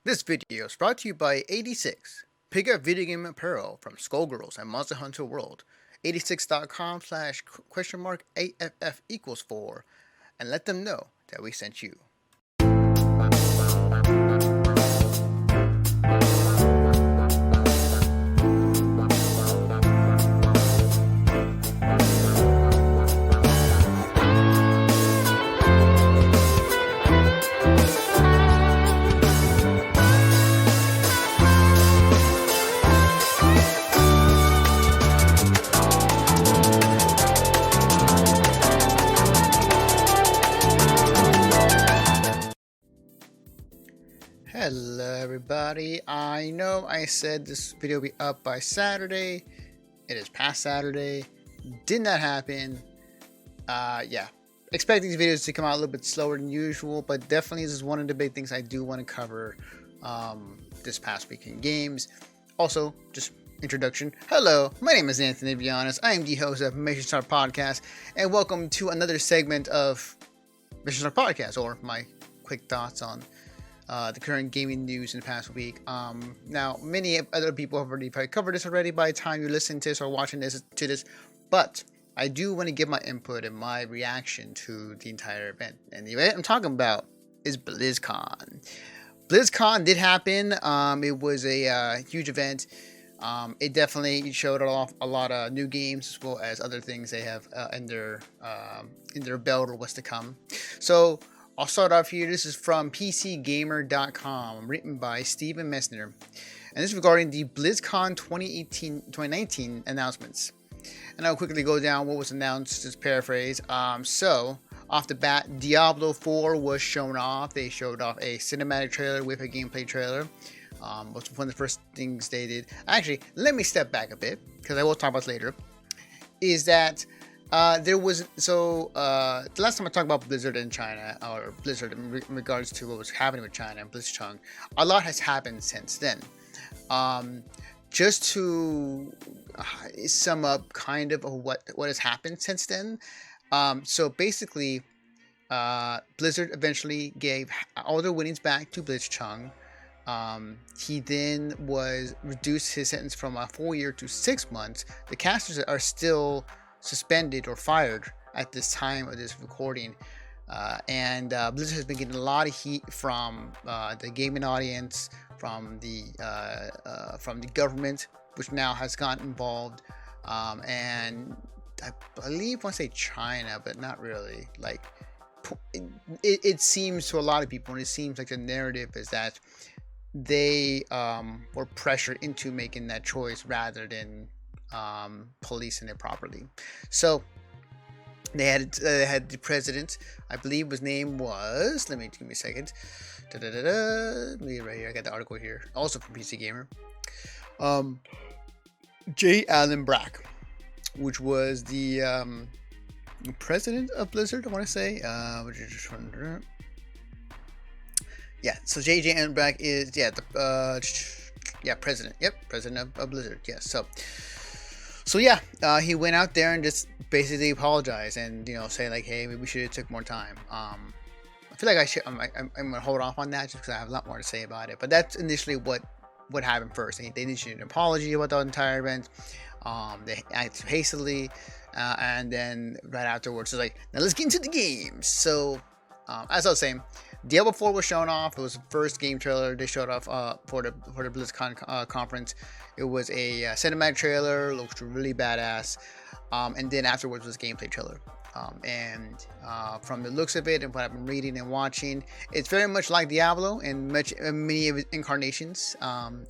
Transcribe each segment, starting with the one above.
This video is brought to you by 86. Pick up video game apparel from Skullgirls and Monster Hunter World. 86.com slash question mark AFF equals 4 and let them know that we sent you. Hello everybody, I know I said this video will be up by Saturday. It is past Saturday. Did not happen. Yeah. Expect these videos to come out a little bit slower than usual, but definitely this is one of the big things I do want to cover this past week in games. Also, just introduction. Hello, my name is Anthony, to be honest. I am the host of Mission Start Podcast, and welcome to another segment of Mission Start Podcast, or my quick thoughts on the current gaming news in the past week. Now, many other people have already probably covered this already by the time you listen to this or watching this, but I do want to give my input and my reaction to the entire event. And the event I'm talking about is Blizzcon. Blizzcon did happen. It was a huge event. It definitely showed off a lot of new games as well as other things they have in their belt or what's to come. So I'll start off here. This is from PCGamer.com, written by Steven Messner. And this is regarding the BlizzCon 2019 announcements. And I'll quickly go down what was announced, just paraphrase. So, off the bat, Diablo 4 was shown off. They showed off a cinematic trailer with a gameplay trailer. Was one of the first things they did. Actually, let me step back a bit, because I will talk about it later. Is that the last time I talked about Blizzard in China, or Blizzard in regards to what was happening with China and Blitzchung, a lot has happened since then. Just to sum up kind of what has happened since then. So basically, Blizzard eventually gave all their winnings back to Blitzchung. He then was reduced his sentence from a 4 year to 6 months. The casters are still suspended or fired at this time of this recording, and Blizzard has been getting a lot of heat from the gaming audience, from the government, which now has gotten involved, and I believe I want to say China, but not really. Like it seems to a lot of people, and it seems like the narrative is that they were pressured into making that choice rather than policing it properly. So they had the president, I believe his name was, give me a second. Me right here, I got the article here, also from PC Gamer. J. Allen Brack, which was the president of Blizzard, I want to say. Yeah, so J. Allen Brack is the president. Yep, president of Blizzard. Yes, So yeah, he went out there and just basically apologized and say like, hey, maybe we should have took more time. I feel like I'm gonna hold off on that just because I have a lot more to say about it. But that's initially what happened first. They initiated an apology about the entire event. They acted hastily, and then right afterwards, it's like, now let's get into the games. So as I was saying, Diablo 4 was shown off. It was the first game trailer they showed off for the BlizzCon conference. It was a cinematic trailer, looked really badass, and then afterwards was a gameplay trailer. And from the looks of it and what I've been reading and watching, it's very much like Diablo in many of its incarnations,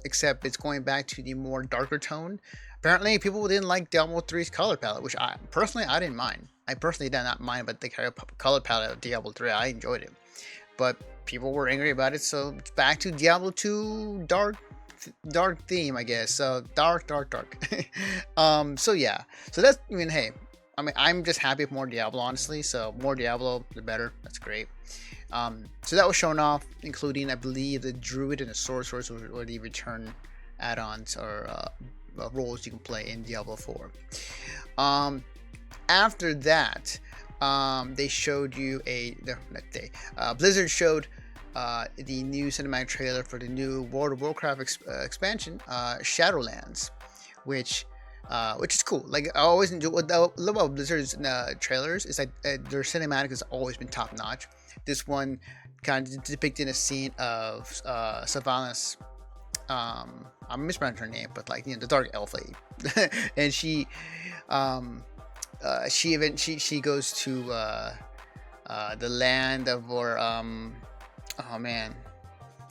except it's going back to the more darker tone. Apparently, people didn't like Diablo 3's color palette, which I didn't mind. I personally did not mind, but the color palette of Diablo 3, I enjoyed it. But people were angry about it, so it's back to Diablo 2 dark theme, I guess. So dark. So yeah. So that's, hey, I'm just happy with more Diablo, honestly. So more Diablo, the better. That's great. So that was shown off, including, I believe, the Druid and the Sorceress were the return add-ons or roles you can play in Diablo 4. After that, they showed you Blizzard showed the new cinematic trailer for the new World of Warcraft expansion, Shadowlands, which is cool. Like I always enjoy what I love about Blizzard's trailers is that their cinematic has always been top notch. This one kind of depicting a scene of Sylvanas. I'm mispronouncing her name, but like the dark elf lady, and she goes to the land of or oh man.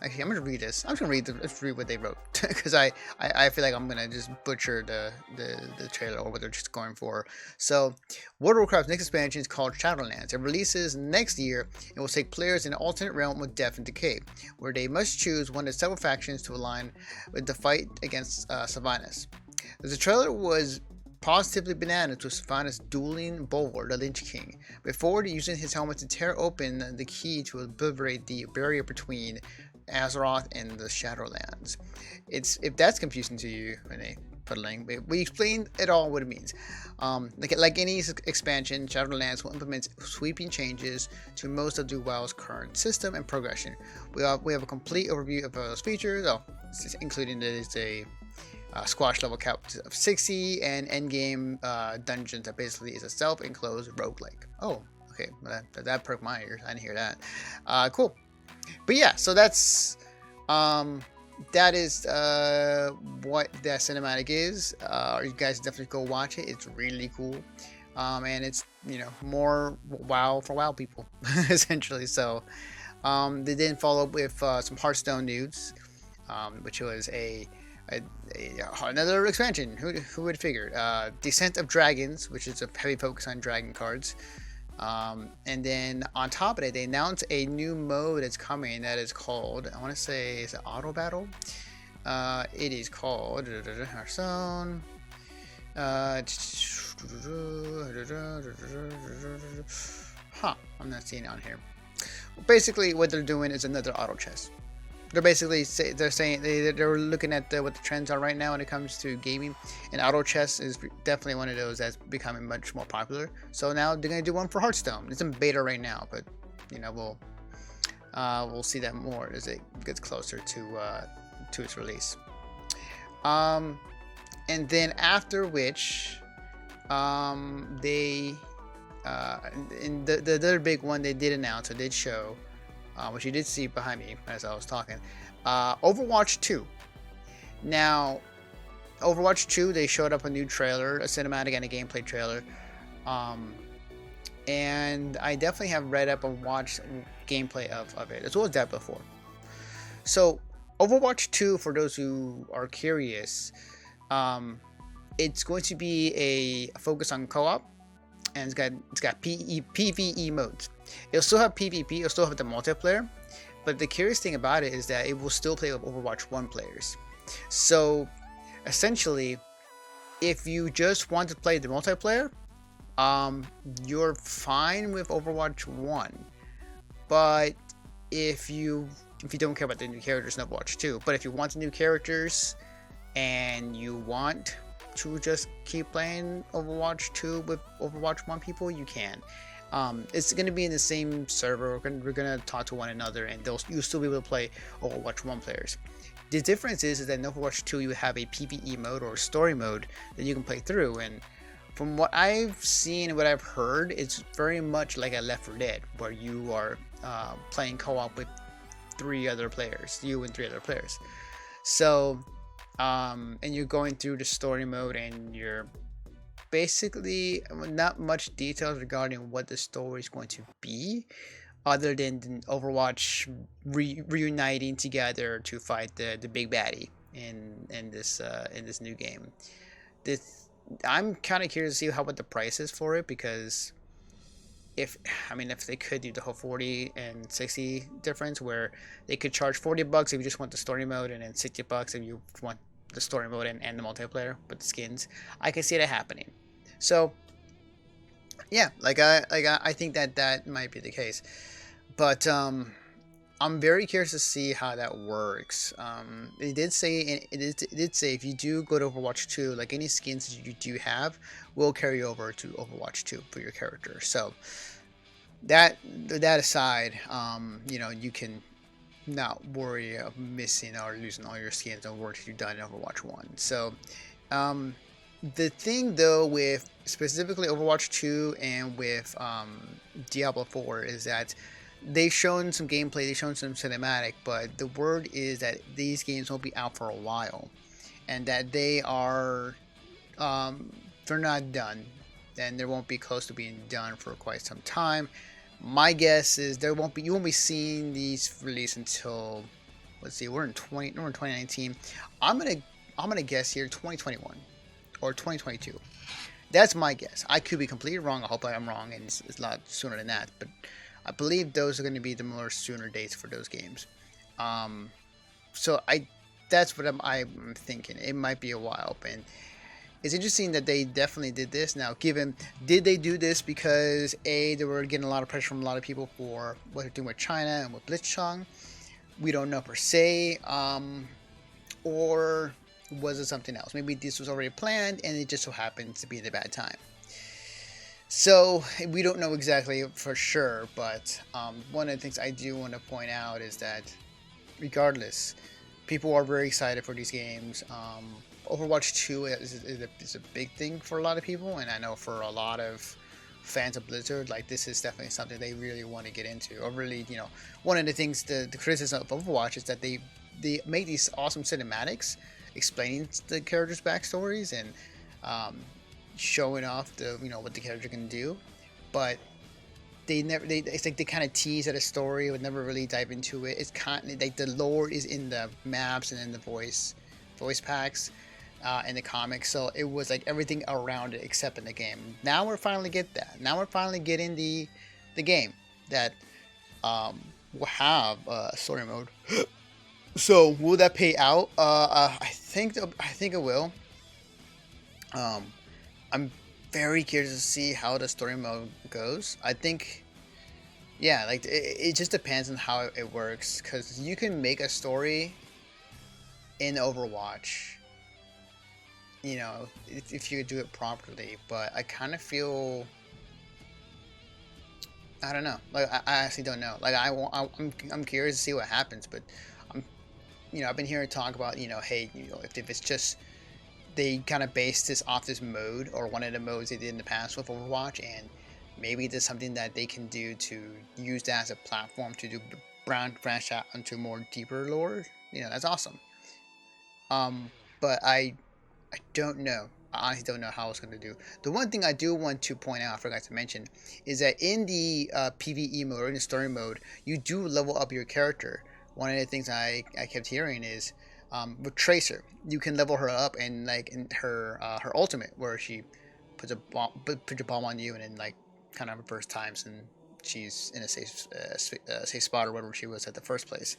Actually, I'm gonna read this. I'm just gonna let's read what they wrote because I feel like I'm gonna just butcher the trailer or what they're just going for. So, World of Warcraft's next expansion is called Shadowlands. It releases next year and will take players in an alternate realm with death and decay, where they must choose one of several factions to align with the fight against Sylvanas. The trailer was positively bananas with Sylvanas dueling Bolvar, the Lynch King, before using his helmet to tear open the key to obliterate the barrier between Azeroth and the Shadowlands. If that's confusing to you, Renee, put a link. We explained it all what it means. Like any expansion, Shadowlands will implement sweeping changes to most of the WoW's current system and progression. We have a complete overview of those features, including there's a squash level cap of 60 and endgame dungeons that basically is a self-enclosed roguelike. Oh, okay, that perked my ears. I didn't hear that. Cool. But yeah, so that is what that cinematic is. You guys definitely go watch it. It's really cool, and it's more WoW for WoW people essentially. So they didn't follow up with some Hearthstone news, which was another expansion. Who would have figured? Descent of Dragons, which is a heavy focus on dragon cards. And then on top of it, they announced a new mode that's coming that is called, I want to say, is it Auto Battle? It is called Hearthstone. I'm not seeing it on here. Basically, what they're doing is another auto chess. They're saying they're looking at what the trends are right now when it comes to gaming, and auto chess is definitely one of those that's becoming much more popular. So now they're gonna do one for Hearthstone. It's in beta right now, but we'll see that more as it gets closer to its release. And then after which, they in the other big one they did announce or did show. Which you did see behind me as I was talking. Overwatch 2. Now, Overwatch 2, they showed up a new trailer, a cinematic and a gameplay trailer. And I definitely have read up and watched gameplay of it, as well as Diablo 4. So, Overwatch 2, for those who are curious, it's going to be a focus on co-op. And it's got PvE modes. It'll still have PvP. It'll still have the multiplayer. But the curious thing about it is that it will still play with Overwatch 1 players. So essentially, if you just want to play the multiplayer, you're fine with Overwatch 1. But if you don't care about the new characters in Overwatch 2, but if you want the new characters and you want to just keep playing Overwatch 2 with Overwatch 1 people, you can. It's going to be in the same server. We're going to talk to one another, and you'll still be able to play Overwatch 1 players. The difference is that in Overwatch 2 you have a PvE mode or story mode that you can play through, and from what I've seen and what I've heard, it's very much like a Left 4 Dead, where you are playing co-op with 3 other players, you and 3 other players. So and you're going through the story mode, and you're basically not much details regarding what the story is going to be, other than Overwatch reuniting together to fight the big baddie in this new game. I'm kind of curious to see what the price is for it, because if they could do the whole 40 and 60 difference, where they could charge $40 if you just want the story mode, and then $60 if you want the story mode and the multiplayer with the skins, I can see that happening. So yeah, I think that might be the case, but I'm very curious to see how that works. It did say if you do go to Overwatch 2, like any skins that you do have will carry over to Overwatch 2 for your character. So that aside, you can not worry of missing or losing all your skins and work you've done in Overwatch 1. So, um, the thing though with specifically Overwatch 2 and with Diablo 4 is that they've shown some gameplay, they've shown some cinematic, but the word is that these games won't be out for a while, and that they are they're not done, and they won't be close to being done for quite some time. My guess is you won't be seeing these released until, let's see, we're in 2019. I'm gonna guess here 2021 or 2022. That's my guess. I could be completely wrong. I hope I'm wrong, and it's a lot sooner than that. But I believe those are going to be the more sooner dates for those games. Um, so that's what I'm thinking. It might be a while, and it's interesting that they definitely did this. Now, did they do this because they were getting a lot of pressure from a lot of people for what they're doing with China and with Blitzchung? We don't know per se. Or was it something else? Maybe this was already planned and it just so happens to be the bad time. So we don't know exactly for sure, but one of the things I do want to point out is that regardless, people are very excited for these games. Overwatch 2 is a big thing for a lot of people, and I know for a lot of fans of Blizzard, like, this is definitely something they really want to get into. Or really, one of the things, the criticism of Overwatch is that they make these awesome cinematics explaining the characters' backstories and showing off what the character can do, but it's like they kind of tease at a story but never really dive into it. It's kind of like the lore is in the maps and in the voice packs in the comics, so it was like everything around it except in the game. Now we're finally get that. Now we're finally getting the game that will have story mode. So will that pay out? I think it will. I'm very curious to see how the story mode goes. I think, yeah, like it just depends on how it works, because you can make a story in Overwatch, if you do it properly. But I kind of feel, I don't know. Like I actually don't know. Like I'm curious to see what happens, but I've been hearing talk about, hey, if it's just they kind of based this off this mode or one of the modes they did in the past with Overwatch, and maybe there's something that they can do to use that as a platform to do branch out into more deeper lore. That's awesome. But I don't know. I honestly don't know how it's going to do. The one thing I do want to point out, I forgot to mention, is that in the PvE mode or in the story mode, you do level up your character. One of the things I kept hearing is with Tracer, you can level her up, and like in her ultimate, where she puts a bomb on you, and then like kind of reverse times, and she's in a safe spot or whatever she was at the first place.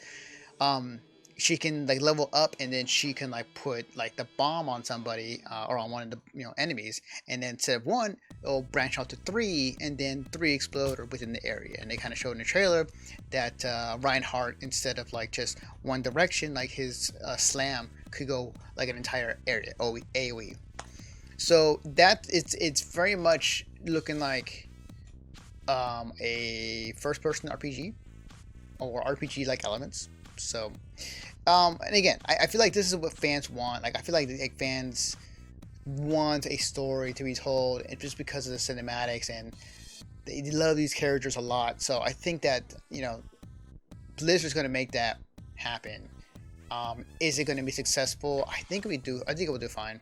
She can like level up, and then she can like put like the bomb on somebody or on one of the enemies, and then instead of one, it'll branch out to three, and then three explode or within the area. And they kind of showed in the trailer that Reinhardt, instead of like just one direction, like his slam could go like an entire area AoE. So that it's very much looking like a first-person RPG or RPG like elements. So, and again, I feel like this is what fans want. Like, I feel like fans want a story to be told, and just because of the cinematics, and they love these characters a lot. So I think that Blizzard's going to make that happen. Is it going to be successful? I think it will do fine.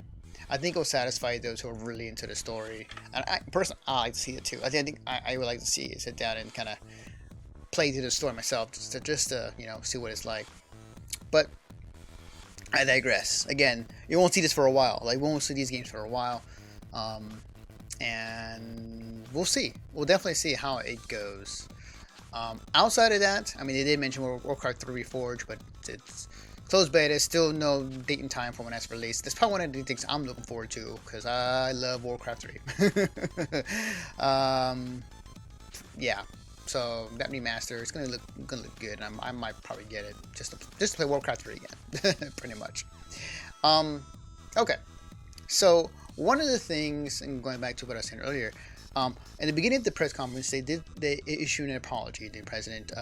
I think it will satisfy those who are really into the story. And personally, I like to see it too. I think I would like to see it, sit down and kind of play through the story myself, just to see what it's like. But I digress. Again, you won't see this for a while. Like, we won't see these games for a while, and we'll see. We'll definitely see how it goes. Outside of that, I mean, they did mention Warcraft 3 Reforged, but it's closed beta. Still no date and time for when that's released. That's probably one of the things I'm looking forward to, because I love Warcraft 3. Yeah. So that remaster is gonna look good, and I might probably get it just to play Warcraft 3 again, pretty much. Okay, so one of the things, and going back to what I was saying earlier, at the beginning of the press conference, they issued an apology. The president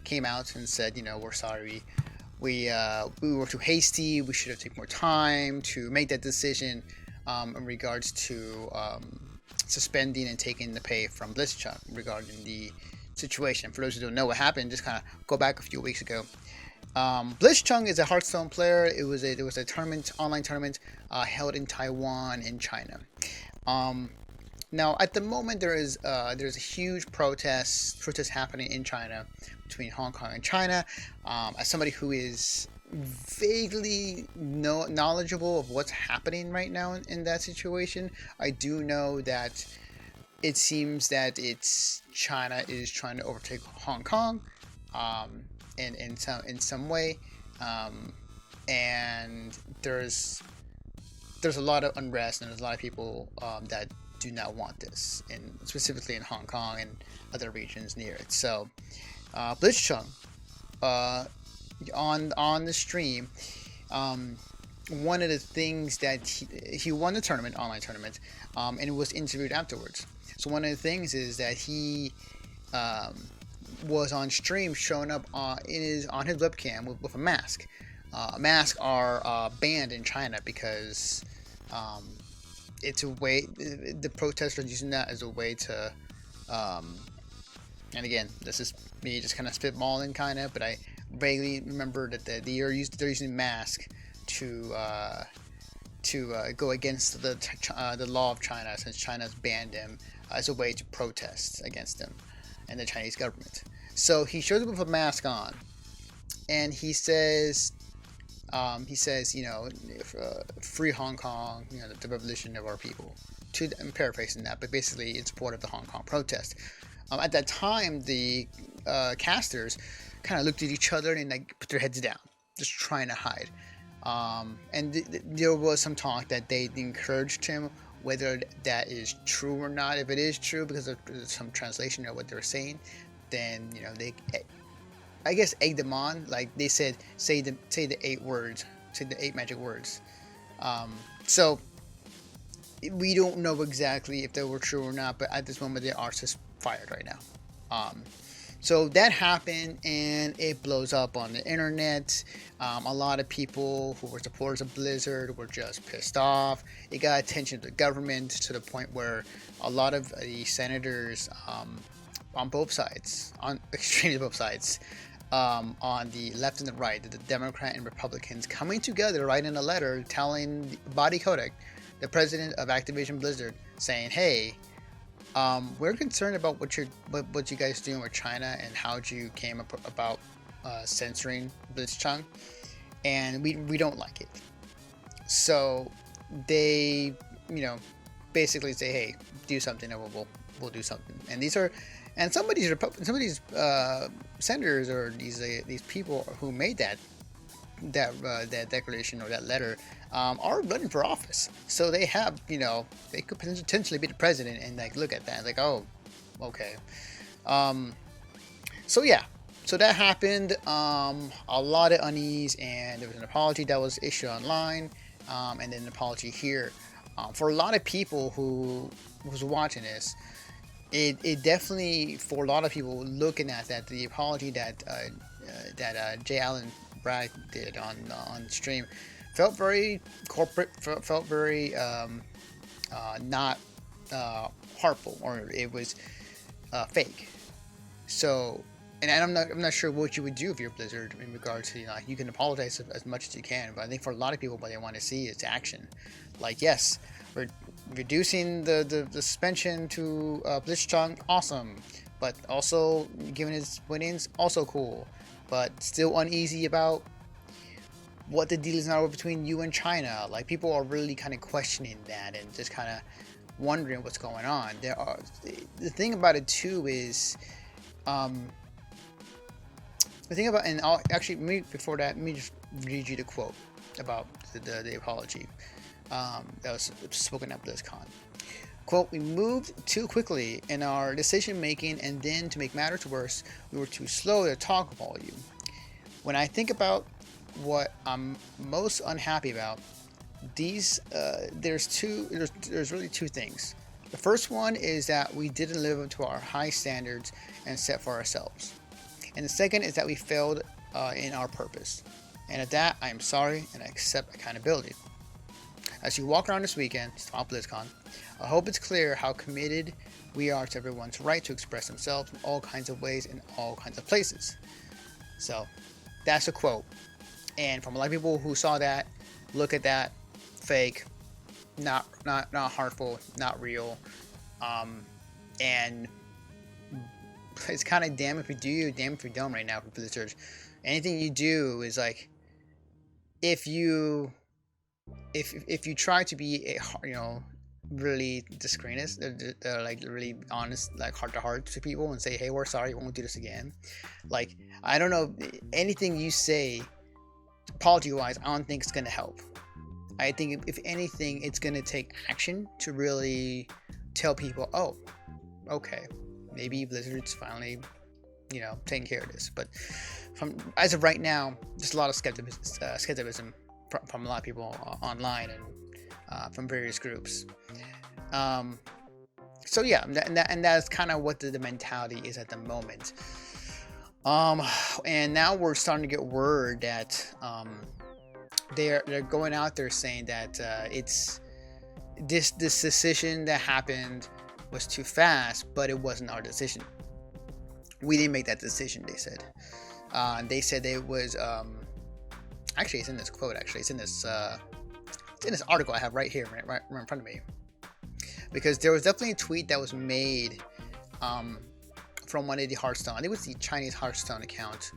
came out and said, we're sorry. We were too hasty. We should have taken more time to make that decision in regards to suspending and taking the pay from Blitzchung regarding the situation. For those who don't know what happened, just kind of go back a few weeks ago. Blitzchung is a Hearthstone player. It was a tournament, online tournament, held in Taiwan and China. Now, at the moment, there's a huge protest happening in China between Hong Kong and China. As somebody who is vaguely knowledgeable of what's happening right now in that situation, I do know that it seems that China is trying to overtake Hong Kong, in some way, and there's a lot of unrest, and there's a lot of people that do not want this, and specifically in Hong Kong and other regions near it. So Blitzchung, on the stream, one of the things that he won the tournament, online tournament, and was interviewed afterwards. So one of the things is that he was on stream, showing up on his webcam with a mask. Masks are banned in China because it's a way, the protesters are using that as a way to, and again, this is me just kind of spitballing kind of, but I vaguely remember that they're using masks to go against the law of China, since China's banned them as a way to protest against them and the Chinese government. So he shows up with a mask on, and he says, free Hong Kong, the revolution of our people. I'm paraphrasing that, but basically in support of the Hong Kong protest. At that time, the casters kind of looked at each other and put their heads down, just trying to hide. And there was some talk that they encouraged him. Whether that is true or not, if it is true because of some translation of what they were saying, then they, I guess, egged them on. Like they said, say the 8 words, say the 8 magic words. So we don't know exactly if they were true or not, but at this moment they are just fired right now. So that happened, and it blows up on the internet. A lot of people who were supporters of Blizzard were just pissed off. It got attention of the government to the point where a lot of the senators on both sides, on extremely both sides, on the left and the right, the Democrat and Republicans, coming together, writing a letter telling Body Kotick, the president of Activision Blizzard, saying, hey, we're concerned about what you guys doing with China and how you came about censoring Blitzchung, and we don't like it. So they basically say, hey, do something, and we'll do something. And some of these senators or these people who made that declaration or that letter are running for office. So they have, they could potentially be the president and look at that, oh, okay. So yeah, so that happened. A lot of unease, and there was an apology that was issued online, and then an apology here. For a lot of people who was watching this, it definitely, for a lot of people looking at that, the apology that J. Allen Bragg did on stream felt very corporate, felt very not heartful, or it was fake. So, and I'm not sure what you would do if you're Blizzard in regards to, you can apologize as much as you can, but I think for a lot of people, what they want to see is action. Like, yes, we're reducing the suspension to Blitzchung, awesome, but also giving his winnings, also cool, but still uneasy about what the deal is now between you and China. Like, people are really kind of questioning that and just kind of wondering what's going on. The thing about it too is, the thing about, and before that, let me just read you the quote about the apology that was spoken at Blizzcon. Quote, we moved too quickly in our decision making, and then to make matters worse, we were too slow to talk volume. When I think about what I'm most unhappy about, there's really two things. The first one is that we didn't live up to our high standards and set for ourselves. And the second is that we failed in our purpose. And at that, I am sorry and I accept accountability. As you walk around this weekend, it's about Blizzcon, I hope it's clear how committed we are to everyone's right to express themselves in all kinds of ways in all kinds of places. So that's a quote. And from a lot of people who saw that, look at that, fake, not heartful, not real, and it's kind of damn if you do, damn if you don't right now for Blizzard. Anything you do is like, if you try to be a really discreet, like really honest, like heart to heart to people and say, hey, we're sorry, we won't do this again. Like, I don't know, anything you say apology wise, I don't think it's gonna help. I think if anything, it's gonna take action to really tell people, oh, okay, maybe Blizzard's finally, taking care of this. But as of right now, there's a lot of skepticism from a lot of people online and from various groups. So yeah, and that's kind of what the mentality is at the moment. And now we're starting to get word that they're going out there saying that it's this decision that happened was too fast, but it wasn't our decision. We didn't make that decision, they said. They said it was actually, it's in this quote. Actually, it's in this article I have right here, right in front of me. Because there was definitely a tweet that was made from one of the Hearthstone. I think it was the Chinese Hearthstone account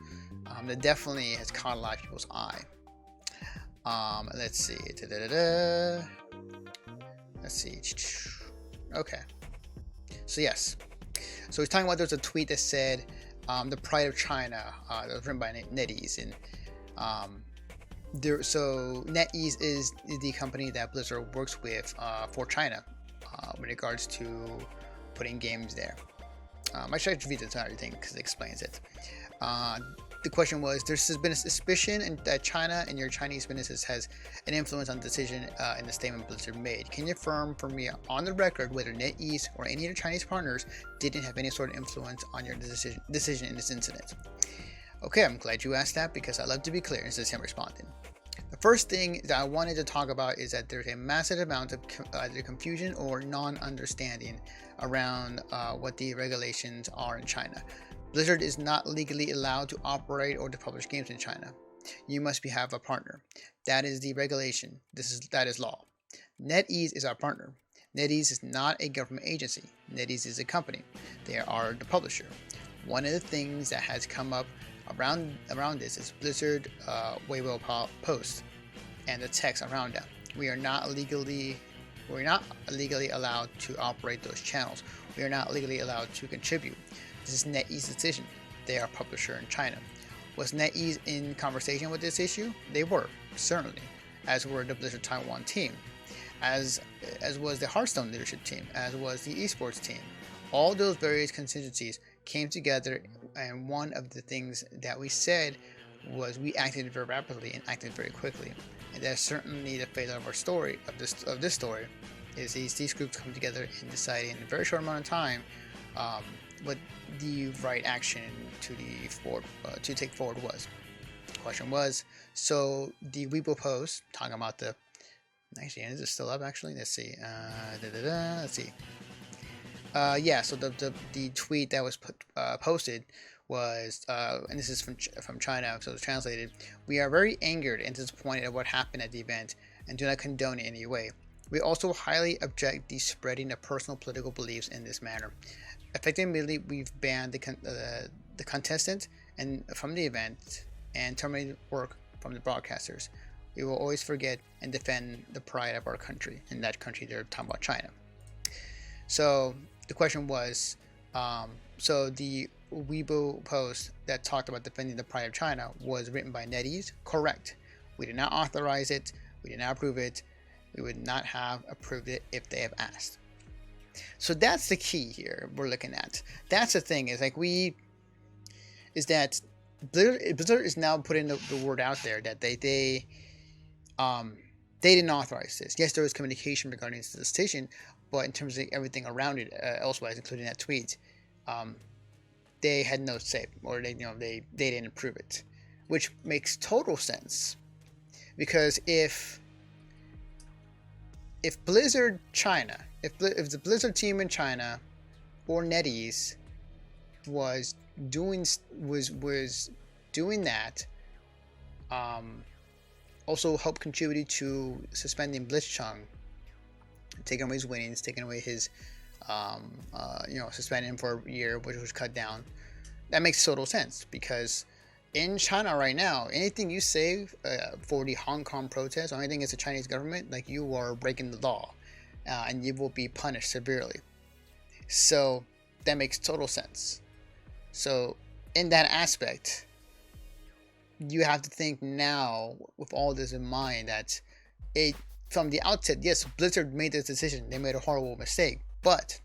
that definitely has caught a lot of people's eye. Let's see. Let's see. Okay. So yes. So he's talking about there's a tweet that said the pride of China that was written by NetEase, and so NetEase is the company that Blizzard works with for China with regards to putting games there. I should read the entire thing because it explains it. The question was, there's been a suspicion that China and your Chinese businesses has an influence on the decision in the statement Blizzard made. Can you affirm for me on the record whether NetEase or any of your Chinese partners didn't have any sort of influence on your decision in this incident? Okay, I'm glad you asked that because I love to be clear. This is him responding. The first thing that I wanted to talk about is that there's a massive amount of either confusion or non-understanding around what the regulations are in China. Blizzard is not legally allowed to operate or to publish games in China. You must have a partner. That is the regulation. That is law. NetEase is our partner. NetEase is not a government agency. NetEase is a company. They are the publisher. One of the things that has come up around this is Blizzard Weibo post and the text around that. We are not legally allowed to operate those channels. We are not legally allowed to contribute. This is NetEase's decision. They are a publisher in China. Was NetEase in conversation with this issue? They were, certainly, as were the Blizzard Taiwan team, as was the Hearthstone leadership team, as was the esports team. All those various contingencies came together, and one of the things that we said was we acted very rapidly and acted very quickly. And that's certainly the fate of our story, of this story, is these groups come together and decide in a very short amount of time what the right action to take forward was. The question was, so the Weibo post talking about the, actually, is it still up? Actually, let's see. Let's see. Yeah. So the tweet that was posted was, and this is from China, so it's translated. We are very angered and disappointed at what happened at the event, and do not condone it in any way. We also highly object the spreading of personal political beliefs in this manner. Effectively, we've banned the contestant and from the event and terminated work from the broadcasters. We will always forget and defend the pride of our country. In that country, they're talking about China. So the question was, so the Weibo post that talked about defending the pride of China was written by NetEase? Correct. We did not authorize it. We did not approve it. We would not have approved it if they have asked. So that's the key here we're looking at. That's the thing, is like that Blizzard is now putting the word out there that they didn't authorize this. Yes, there was communication regarding this decision, but in terms of everything around it, elsewise, including that tweet, they had no say, or they didn't approve it, which makes total sense, because if Blizzard China, if the Blizzard team in China or NetEase was doing that, also helped contribute to suspending Blitzchung, taking away his winnings, taking away his suspending him for a year, which was cut down. That makes total sense, because in China right now, anything you say for the Hong Kong protests or anything against the Chinese government, like, you are breaking the law, and you will be punished severely. So that makes total sense. So in that aspect, you have to think now, with all this in mind, that from the outset, yes, Blizzard made this decision. They made a horrible mistake, but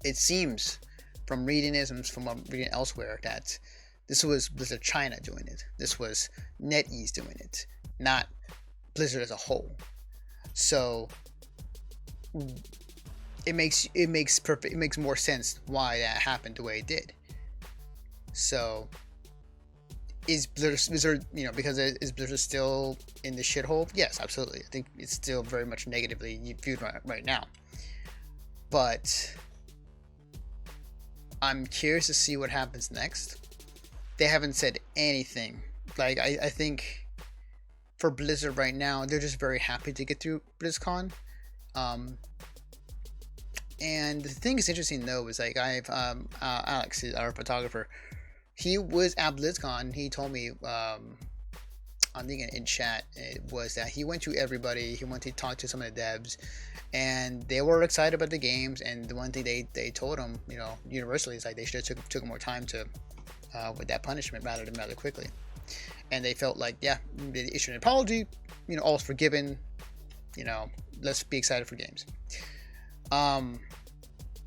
it seems from reading this and from reading elsewhere that this was Blizzard China doing it. This was NetEase doing it, not Blizzard as a whole. So it makes more sense why that happened the way it did. So is Blizzard, because is Blizzard still in the shithole? Yes, absolutely. I think it's still very much negatively viewed right now. But I'm curious to see what happens next. They haven't said anything. Like, I think for Blizzard right now, they're just very happy to get through Blizzcon. And the thing is interesting though is, like, I've Alex, our photographer, he was at Blizzcon. He told me, I think in chat, it was that he went to everybody. He went to talk to some of the devs, and they were excited about the games. And the one thing they told him, universally, is like they should have took more time to with that punishment rather quickly. And they felt like, yeah, they issued an apology. All's forgiven. Let's be excited for games.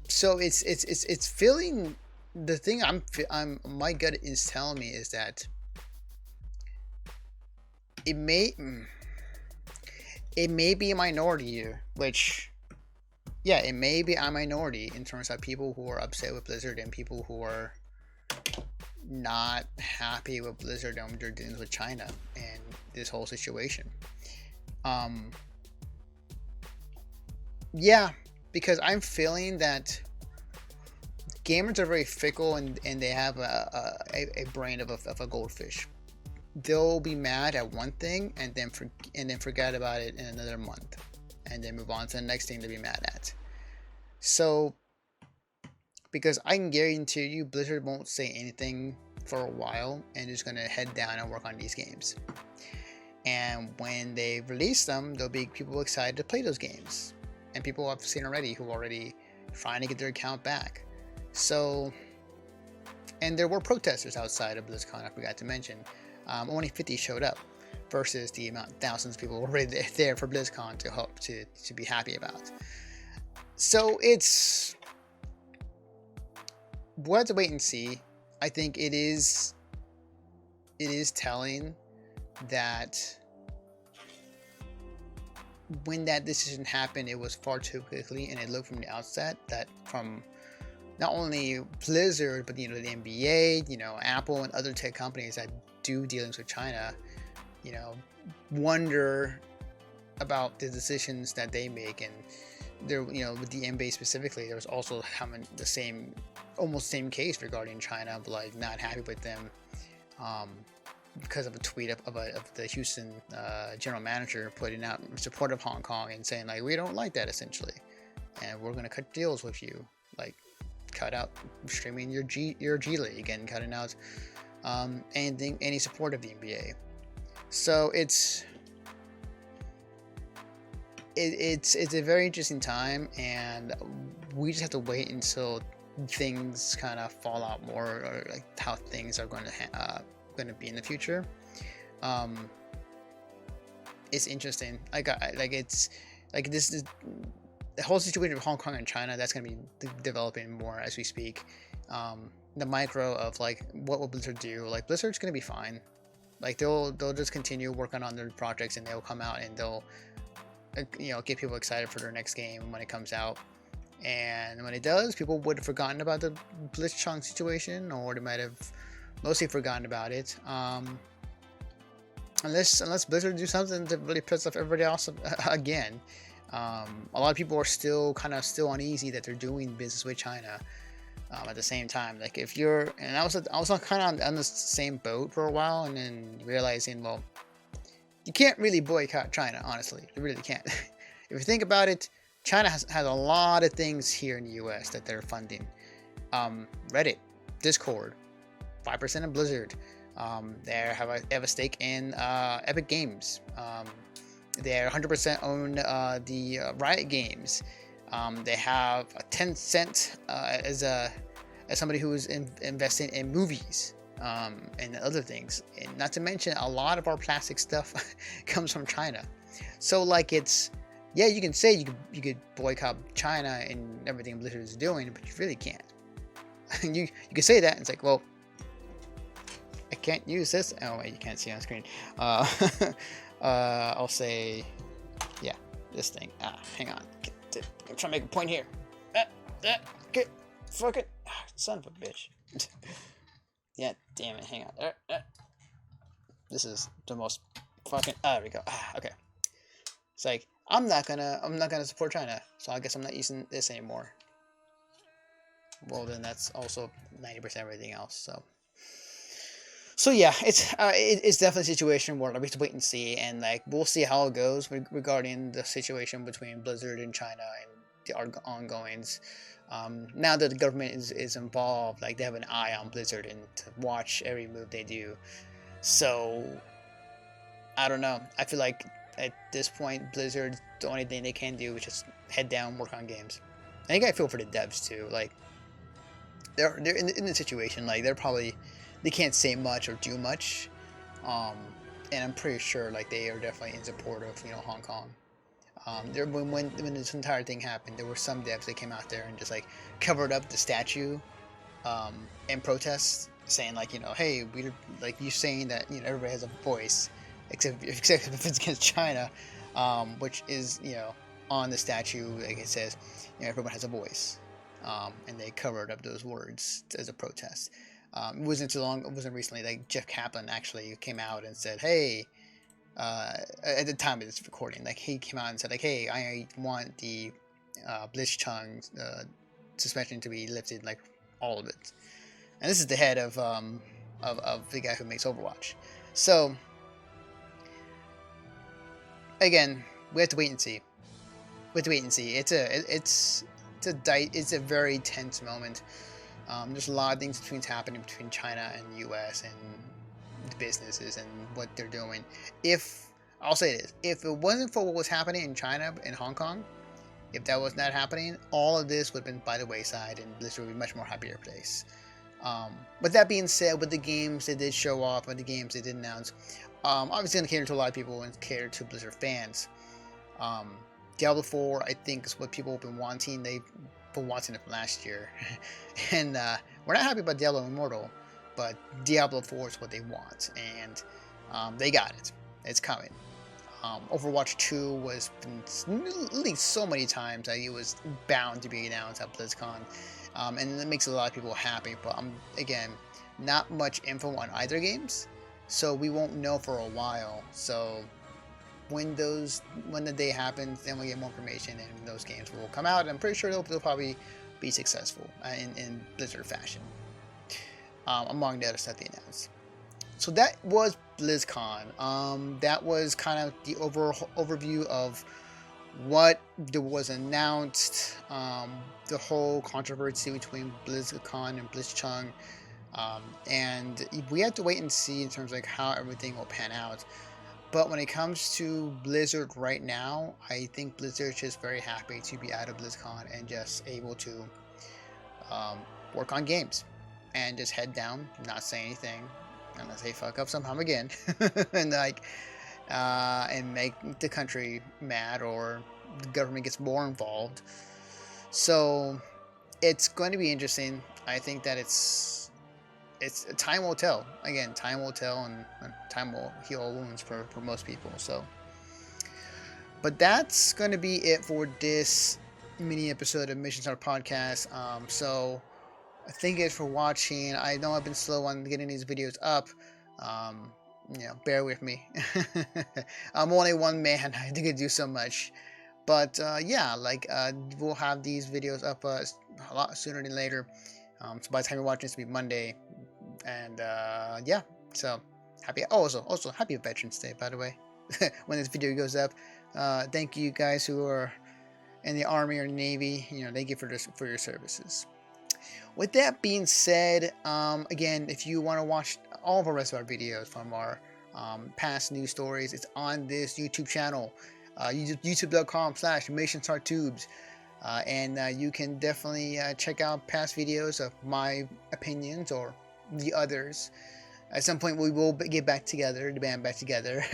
So it's feeling. The thing my gut is telling me is that it may be a minority here, which, yeah, it may be a minority in terms of people who are upset with Blizzard and people who are not happy with Blizzard and their dealings with China and this whole situation. Yeah, because I'm feeling that gamers are very fickle, and they have a brain of a goldfish. They'll be mad at one thing and then forget about it in another month, and then move on to the next thing to be mad at. So, because I can guarantee you, Blizzard won't say anything for a while, and just gonna head down and work on these games. And when they release them, there'll be people excited to play those games, and people I've seen already who are already trying to get their account back. So, and there were protesters outside of BlizzCon, I forgot to mention. Only 50 showed up versus the amount thousands of people were already there for BlizzCon to hope to be happy about. So we'll have to wait and see. I think it is telling that when that decision happened, it was far too quickly, and it looked from the outset that from not only Blizzard, but the NBA, Apple, and other tech companies that do dealings with China, wonder about the decisions that they make. And there, with the NBA specifically, there was also having the almost same case regarding China, but like not happy with them because of a tweet of the Houston general manager putting out in support of Hong Kong and saying, like, we don't like that, essentially, and we're going to cut deals with you, like cut out streaming your G League and cutting out any support of the NBA. So it's a very interesting time, and we just have to wait until things kind of fall out more, or like how things are going to be in the future. It's interesting. This is the whole situation of Hong Kong and China. That's going to be developing more as we speak. The micro of like what will Blizzard do? Like Blizzard's going to be fine. Like they'll just continue working on their projects, and they'll come out and they'll get people excited for their next game when it comes out. And when it does, people would have forgotten about the Blitzchung situation, or they might have mostly forgotten about it. Unless Blizzard do something to really piss off everybody else again. A lot of people are still uneasy that they're doing business with China. At the same time, like if you're, and I was kind of on the same boat for a while, and then realizing, well, you can't really boycott China. Honestly, you really can't. If you think about it, China has a lot of things here in the U.S. that they're funding. Reddit, Discord, 5% of Blizzard. They have a stake in Epic Games. They 100% own the Riot Games. They have a 10 cent as somebody who is investing in movies and other things. And not to mention, a lot of our plastic stuff comes from China. So like yeah, you can say you could boycott China and everything Blizzard is doing, but you really can't. you can say that, and it's like, well, I can't use this. Oh wait, you can't see on screen. I'll say, yeah, this thing. Hang on. I'm trying to make a point here. Get, fuck it. Son of a bitch. Yeah, damn it. Hang on. This is the most fucking. There we go. Okay. It's like I'm not gonna support China, so I guess I'm not using this anymore. Well, then that's also 90% everything else. So yeah, it's definitely a situation where we have to wait and see, and like we'll see how it goes regarding the situation between Blizzard and China and the ongoings. Now that the government is involved, like they have an eye on Blizzard and to watch every move they do. So I don't know. I feel like at this point, Blizzard, the only thing they can do is just head down, work on games. I think I feel for the devs too. Like they're in the situation, like they can't say much or do much, and I'm pretty sure like they are definitely in support of Hong Kong. When this entire thing happened, there were some devs that came out there and just like covered up the statue, in protest, saying like hey, we like you saying that everybody has a voice, except if it's against China, which is on the statue, like it says everyone has a voice, and they covered up those words as a protest. It wasn't recently, like Jeff Kaplan actually came out and said, hey, at the time of this recording, like he came out and said like, hey, I want the Blitzchung suspension to be lifted, like all of it. And this is the head of the guy who makes Overwatch. So again, we have to wait and see. It's a very tense moment. There's a lot of things happening between China and the U.S. and the businesses and what they're doing. I'll say this, if it wasn't for what was happening in China and Hong Kong, if that was not happening, all of this would have been by the wayside, and Blizzard would be a much more happier place. But that being said, with the games they did show off, with the games they did announce, obviously going to cater to a lot of people and cater to Blizzard fans. Diablo 4, I think, is what people have been wanting. They've been wanting it from last year. And we're not happy about Diablo Immortal, but Diablo 4 is what they want. And they got it. It's coming. Overwatch 2 was leaked so many times that it was bound to be announced at Blizzcon. And it makes a lot of people happy. But again, not much info on either games. So we won't know for a while. So when the day happens, then we'll get more information and those games will come out. I'm pretty sure they'll probably be successful in Blizzard fashion, among the other stuff they announced. So that was BlizzCon. That was kind of the overview of what was announced, the whole controversy between BlizzCon and Blitzchung, and we have to wait and see in terms of like how everything will pan out. But when it comes to Blizzard right now, I think Blizzard is just very happy to be out of BlizzCon and just able to work on games and just head down, not say anything, unless they fuck up sometime again, and and make the country mad or the government gets more involved. So it's going to be interesting. I think that it's time will tell. Again, time will tell, and time will heal all wounds for most people. So, but that's going to be it for this mini episode of Mission Start Podcast. So thank you guys for watching. I know I've been slow on getting these videos up. Bear with me. I'm only one man. I think I do so much. But we'll have these videos up a lot sooner than later. So by the time you're watching this, it'll be Monday. And so happy. Also happy Veterans Day, by the way, when this video goes up. Thank you guys who are in the Army or Navy. Thank you for your services. With that being said, again, if you want to watch all of our rest of our videos from our past news stories, it's on this YouTube channel, youtube.com/MissionStarTubes. And you can definitely check out past videos of my opinions or the others. At some point, we will get back together, the band back together.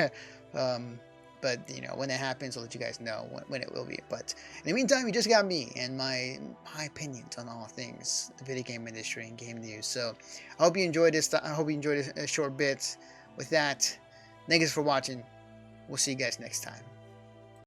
But when that happens, I'll let you guys know when it will be. But in the meantime, you just got me and my opinions on all things the video game industry and game news. So I hope you enjoyed this. I hope you enjoyed this short bit. With that, thanks for watching. We'll see you guys next time.